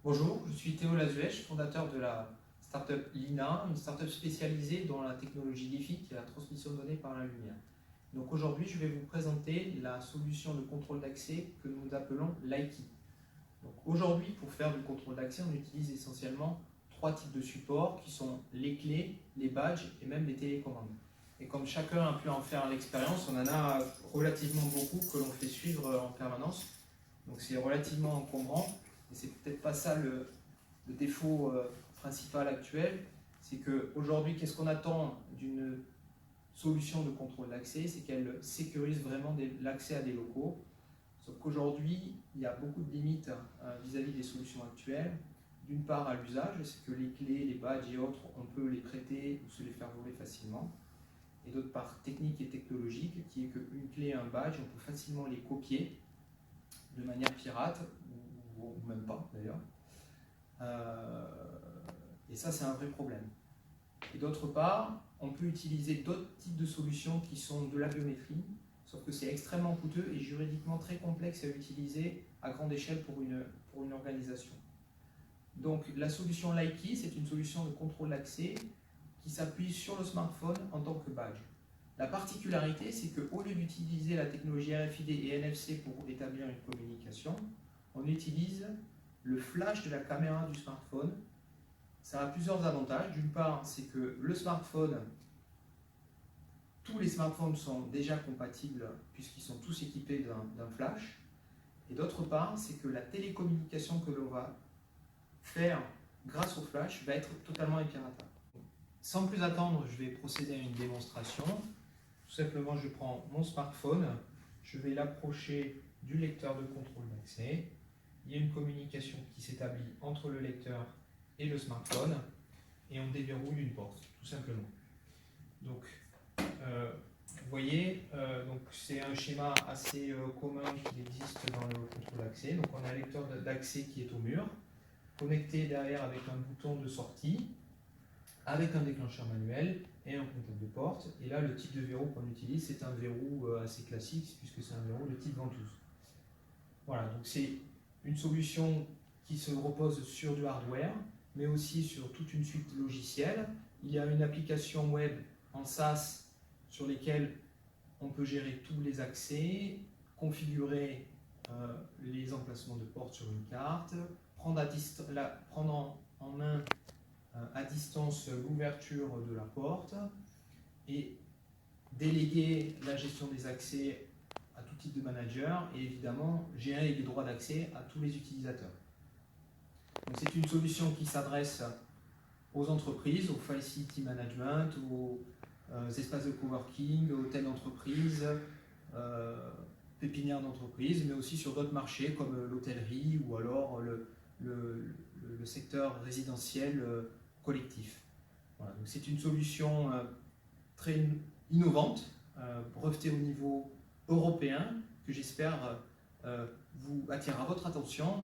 Bonjour, je suis Théo Lazuèche, fondateur de la startup Lina, une startup spécialisée dans la technologie DeFi et la transmission de données par la lumière. Donc aujourd'hui, je vais vous présenter la solution de contrôle d'accès que nous appelons Likee. Donc aujourd'hui, pour faire du contrôle d'accès, on utilise essentiellement trois types de supports qui sont les clés, les badges et même les télécommandes. Et comme chacun a pu en faire l'expérience, on en a relativement beaucoup que l'on fait suivre en permanence. Donc c'est relativement encombrant. Et c'est peut-être pas ça le défaut principal actuel, c'est qu'aujourd'hui, qu'est-ce qu'on attend d'une solution de contrôle d'accès? C'est qu'elle sécurise vraiment l'accès à des locaux. Sauf qu'aujourd'hui, il y a beaucoup de limites vis-à-vis des solutions actuelles. D'une part à l'usage, c'est que les clés, les badges et autres, on peut les prêter ou se les faire voler facilement. Et d'autre part, technique et technologique, qui est qu'une clé et un badge, on peut facilement les copier de manière pirate, ou même pas d'ailleurs. Et ça, c'est un vrai problème. Et d'autre part, on peut utiliser d'autres types de solutions qui sont de la biométrie, sauf que c'est extrêmement coûteux et juridiquement très complexe à utiliser à grande échelle pour une organisation. Donc la solution Likee, c'est une solution de contrôle d'accès qui s'appuie sur le smartphone en tant que badge. La particularité, c'est qu'au lieu d'utiliser la technologie RFID et NFC pour établir une communication, on utilise le flash de la caméra du smartphone. Ça a plusieurs avantages. D'une part, c'est que le smartphone, tous les smartphones sont déjà compatibles puisqu'ils sont tous équipés d'un flash. Et d'autre part, c'est que la télécommunication que l'on va faire grâce au flash va être totalement impiratable. Sans plus attendre, je vais procéder à une démonstration. Tout simplement, je prends mon smartphone, je vais l'approcher du lecteur de contrôle d'accès. Il y a une communication qui s'établit entre le lecteur et le smartphone et on déverrouille une porte, tout simplement. Donc, vous voyez, c'est un schéma assez commun qui existe dans le contrôle d'accès. Donc, on a un lecteur d'accès qui est au mur, connecté derrière avec un bouton de sortie, avec un déclencheur manuel et un compteur de porte. Et là, le type de verrou qu'on utilise, c'est un verrou assez classique, puisque c'est un verrou de type ventouse. Voilà, donc c'est une solution qui se repose sur du hardware, mais aussi sur toute une suite logicielle. Il y a une application web en SaaS sur lesquelles on peut gérer tous les accès, configurer les emplacements de portes sur une carte, prendre en main à distance l'ouverture de la porte et déléguer la gestion des accès à tout type de manager et évidemment gérer les droits d'accès à tous les utilisateurs. C'est une solution qui s'adresse aux entreprises, au facility management, aux espaces de coworking, aux hôtels d'entreprise, pépinières d'entreprise, mais aussi sur d'autres marchés comme l'hôtellerie ou alors le secteur résidentiel collectif. Voilà, c'est une solution très innovante, brevetée au niveau européen, que j'espère vous attirera votre attention.